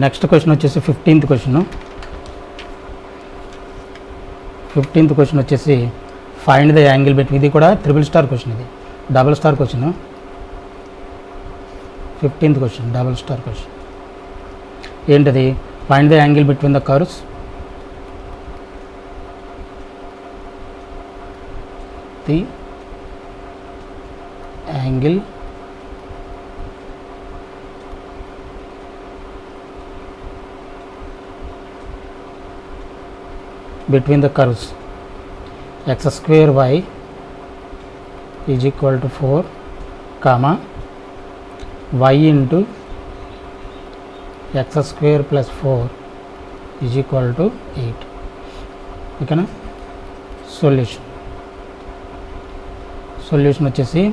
Next question వచ్చేసి 15th question. 15th question వచ్చేసి find the angle between, ఇది కూడా ట్రిపుల్ స్టార్ క్వశ్చన్, ఇది double star question. 15th question double star question ఏంటది? Find the angle between the curves. The angle between the curves x square y is equal to 4 comma y into x square plus 4 is equal to 8. ఓకేనా? Solution వచ్చేసి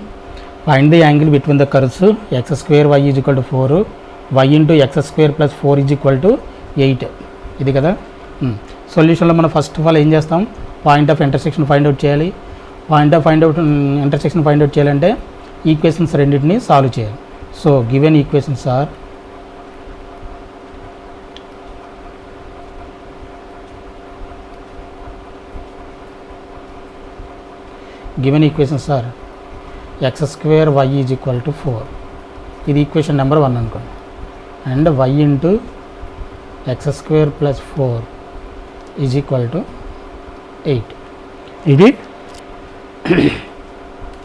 find the angle between the curves x square y is equal to 4, y into x square plus 4 is equal to 8. ఇది కదా. సొల్యూషన్లో మనం first of all ఏం చేస్తాం? Point of intersection find out చేయాలి. Intersection find out చేయాలంటే equations రెండింటిని solve చేయాలి. So given equations are x square y is equal to 4, ఇది ఈక్వేషన్ నెంబర్ 1 అనుకోండి, and y into x square plus 4 is equal to 8. ఇది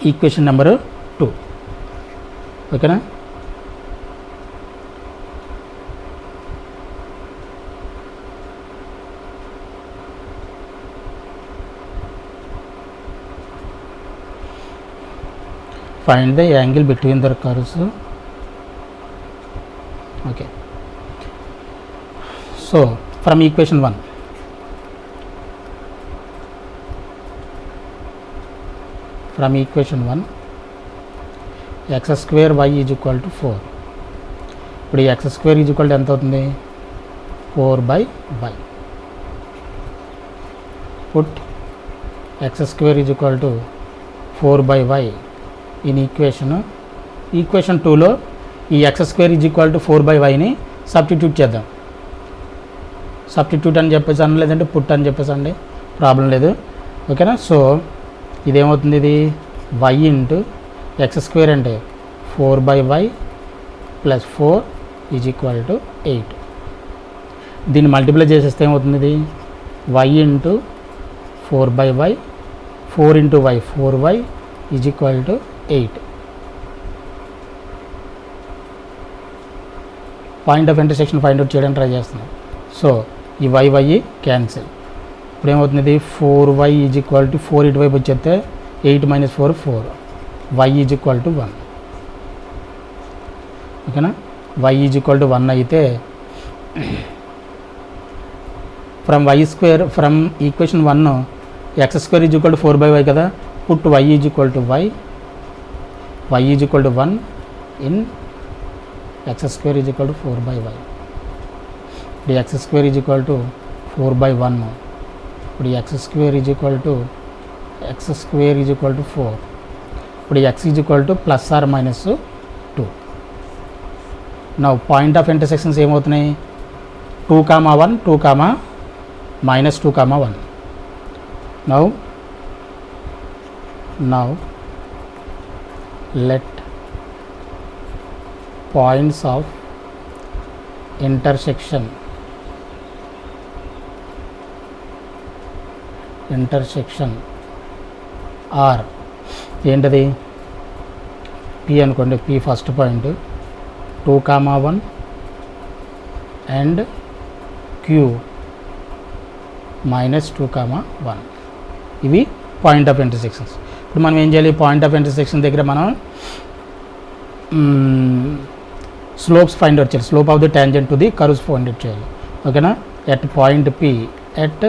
equation number 2. ఓకేనా? Find the angle between the curves. Okay. So from equation 1, x square y is equal to 4. ఇప్పుడు ఈ x square is equal to ఎంత అవుతుంది? 4 by y. Put x square is equal to 4 by y in equation 2లో ఈ x square is equal to 4 by yని substitute చేద్దాం. Substitute అని చెప్పేసి అన్న, లేదంటే పుట్ అని చెప్పేసి అండి, ప్రాబ్లం లేదు. ఓకేనా? సో ఇదేమవుతుంది? ఇది y ఇంటూ ఎక్స్ స్క్వేర్ అంటే 4 by y plus 4 is equal to 8. దీన్ని మల్టిప్లై చేసేస్తే ఏమవుతుంది? ఇది y into 4 by y, 4 into y, 4y is equal to 8. Point of intersection find out చేయడానికి ట్రై చేస్తున్నాం. సో ఈ y క్యాన్సిల్. ఇప్పుడు ఏమవుతుంది? ఇది 4y ఈజ్ ఈక్వల్ టు 4 ఇటువైపు వచ్చేస్తే 8 minus 4 4, y is equal to 1. ఓకేనా? y ఈజ్ ఈక్వల్ టు 1 అయితే from equation 1 x square is equal to 4 by y కదా. Put y is equal to y is equal to 1 in x square is equal to 4 by y. ఇప్పుడు x square is equal to 4 by 1. ఇప్పుడు x square is equal to 4. ఇప్పుడు x is equal to plus or minus 2. నా point of intersections ఏమవుతున్నాయి? 2, 1, 2, minus 2, 1. Now let points of intersection are ఏంటది? P అనుకోండి. P first point 2, 1 and Q minus 2, 1. ఇవి point of intersections. ఇప్పుడు మనం ఏం చేయాలి? Point of intersection దగ్గర మనం స్లోప్స్ ఫైండ్ అవుట్ చేయాలి. Slope of the tangent to the curves find out చేయాలి. ఓకేనా? At point P, at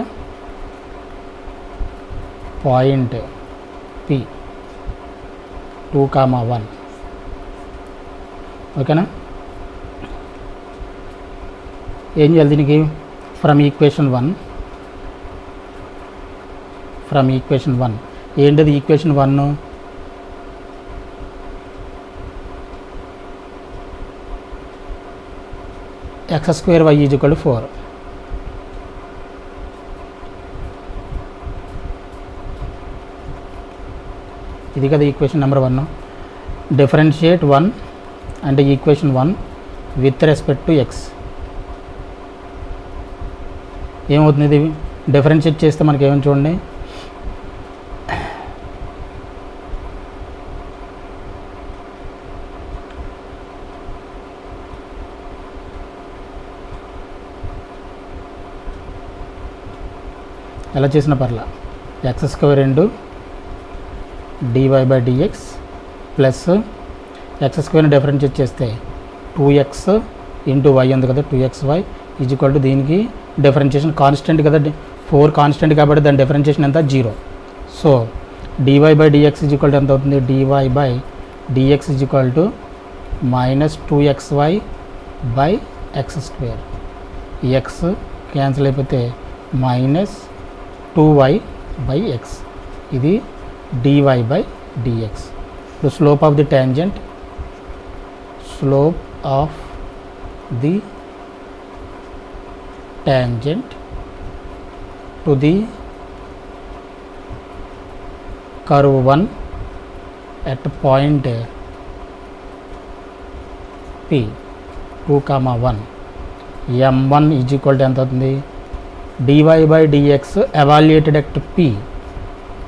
point P 2, 1. ఓకేనా? ఏం చేయాలి దీనికి? ఫ్రమ్ ఈక్వేషన్ 1 ఏంటది? Equation 1 x square y is equal to 4. ఇది కదా ఈక్వేషన్ నెంబర్ 1. డిఫరెన్షియేట్ 1 అంటే equation 1 with respect to x. ఏమవుతుంది ఇది డిఫరెన్షియేట్ చేస్తే మనకి ఏమని చూడండి, ఎలా చేసిన పర్లా x square into dy by dx plus x స్క్వేర్ని డిఫరెన్షియేట్ చేస్తే 2x ఇంటూ వై ఉంది కదా, 2xy ఈజ్ ఈక్వల్ టు దీనికి డిఫరెన్షియేషన్ కాన్స్టెంట్ కదా, 4 కాన్స్టెంట్ కాబట్టి దాని డిఫరెన్షియేషన్ ఎంత 0. So dy by dx is equal to ఎంత అవుతుంది, dy by dx is equal to -2xy by x square. ఈ ఎక్స్ క్యాన్సిల్ అయిపోతే -2y బై ఎక్స్. ఇది dy by dx. The slope of the tangent to the curve 1 at point P 2,1 m1 is equal to ఎంత అవుతుంది, dy by dx evaluated at P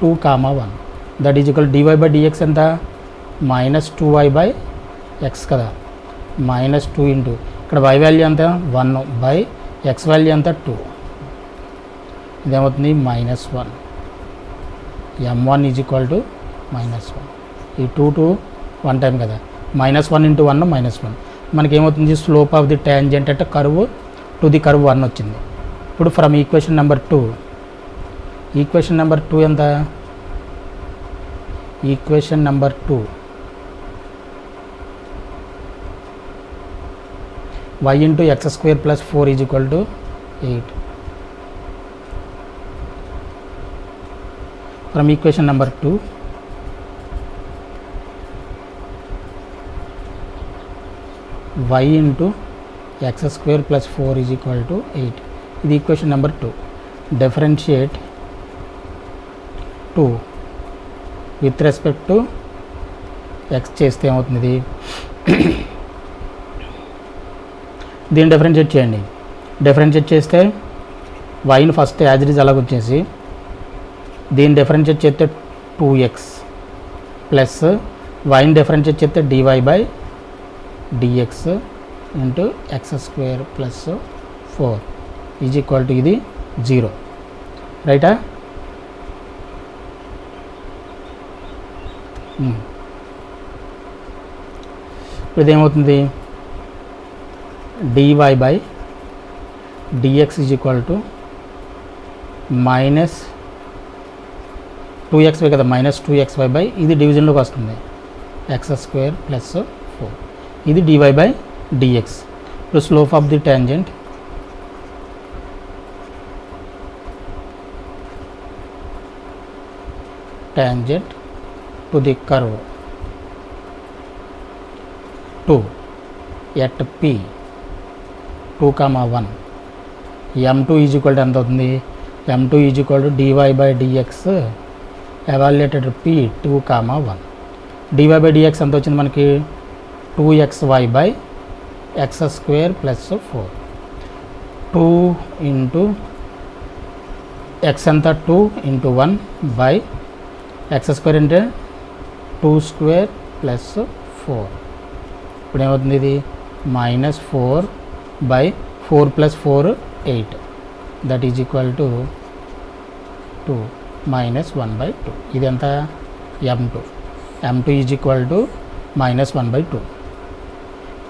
2,1 that is equal dy by dx ఎంత -2y by X కదా, -2 into ఇక్కడ y value ఎంత 1 by x value ఎంత 2, ఇదేమవుతుంది -1. m1 is equal to -1. ఈ 2 to 1 time కదా, -1 into 1 -1. మనకి ఏమవుతుంది, స్లోప్ ఆఫ్ ది ట్యాంజెంట్ అంటే కర్వ్ టు ది కర్వ్ 1 వచ్చింది. ఇప్పుడు from equation number 2, equation number 2 ఎంత, equation number 2 y into x square plus 4 is equal to 8. From equation number 2 y into x square plus 4 is equal to 8. ఇది equation number 2. Differentiate 2 with respect to X చేస్తే ఏమవుతుంది, దీన్ని differentiate చేయండి. Differentiate చేస్తే వైని first as it is అలాగ వచ్చేసి దీన్ని differentiate చేస్తే 2x ప్లస్ వైని డిఫరెన్షియేట్ చేస్తే dy by dx into x square plus 4 is equal to ఇది 0. రైటా? ఇప్పుడు ఇదేమవుతుంది, dy by dx is equal to -2xy కదా, -2xy బై ఇది డివిజన్లోకి వస్తుంది ఎక్స్ స్క్వేర్ ప్లస్ 4. ఇది dy బై dx. ఇప్పుడు slope of the tangent to the curve 2 at P 2,1 m2 is equal to ఎంత అవుతుంది, m2 is equal to dy by dx evaluated P 2,1. dy by dx ఎంత వచ్చింది మనకి, 2xy by x square plus 4. 2 into X ఎంత 2 into 1 by x square అంటే 2 square plus 4. ఇప్పుడు ఏమవుతుంది, ఇది -4 by 4 plus 4 8 that is equal to 2 -1 by 2. ఇది ఎంత m2 is equal to -1 by 2.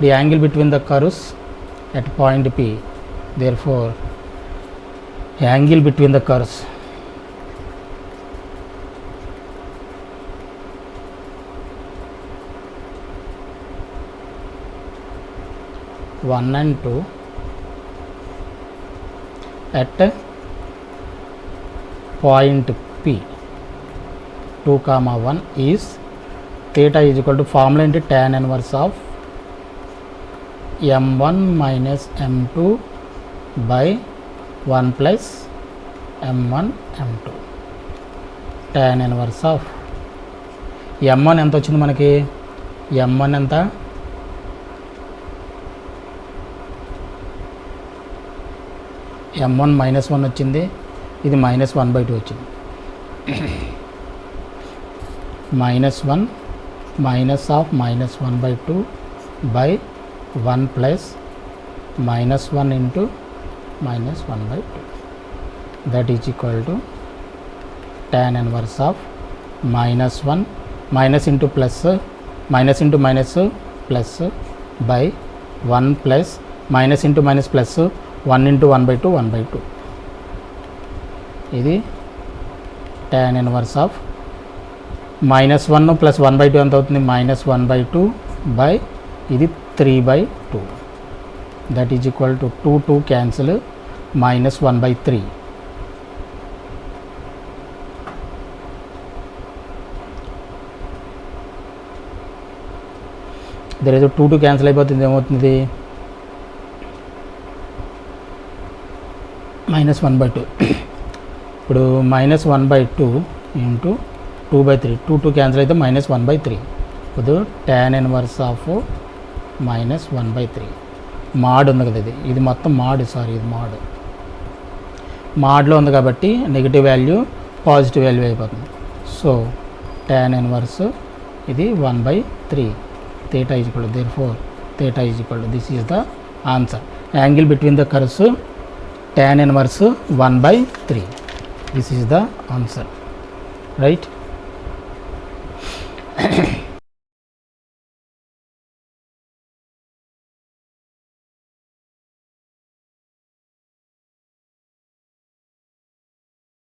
The angle between the curves at point P, therefore angle between the curves one and 2 at point P 2,1 is theta is equal to formula into tan inverse of m1 minus m2 by 1 plus m1 m2 tan inverse of m1 ఎంత వచ్చింది మనకి, m1 ఎంత, m1 minus 1 వచ్చింది, ఇది minus 1/2 వచ్చింది. Minus 1 minus of minus 1/2 by 1 plus minus 1 into minus 1/2 that is equal to tan inverse of minus 1 minus into plus minus into minus plus by 1 plus minus into minus plus 1 into 1/2 1/2. ఇది tan inverse of minus 1 plus 1/2 ఎంత అవుతుంది, minus 1/2 by ఇది 3/2 that is equal to 2 cancel minus 1/3. ఇద్దరు ఏదో 2 cancel అయిపోతుంది, ఏమవుతుంది minus 1/2. ఇప్పుడు minus 1/2 into 2/3 2 cancel అయితే మైనస్ 1/3. ఇప్పుడు tan inverse of minus 1/3 mod ఉంది కదా, ఇది మొత్తం మాడ్, సారీ ఇది మాడ్లో ఉంది కాబట్టి నెగిటివ్ వాల్యూ పాజిటివ్ వాల్యూ అయిపోతుంది. సో tan ఇన్వర్స్ ఇది 1/3 theta is equal to, therefore theta is equal to, this is the answer. Angle between the curves tan inverse 1/3. This is the answer, right?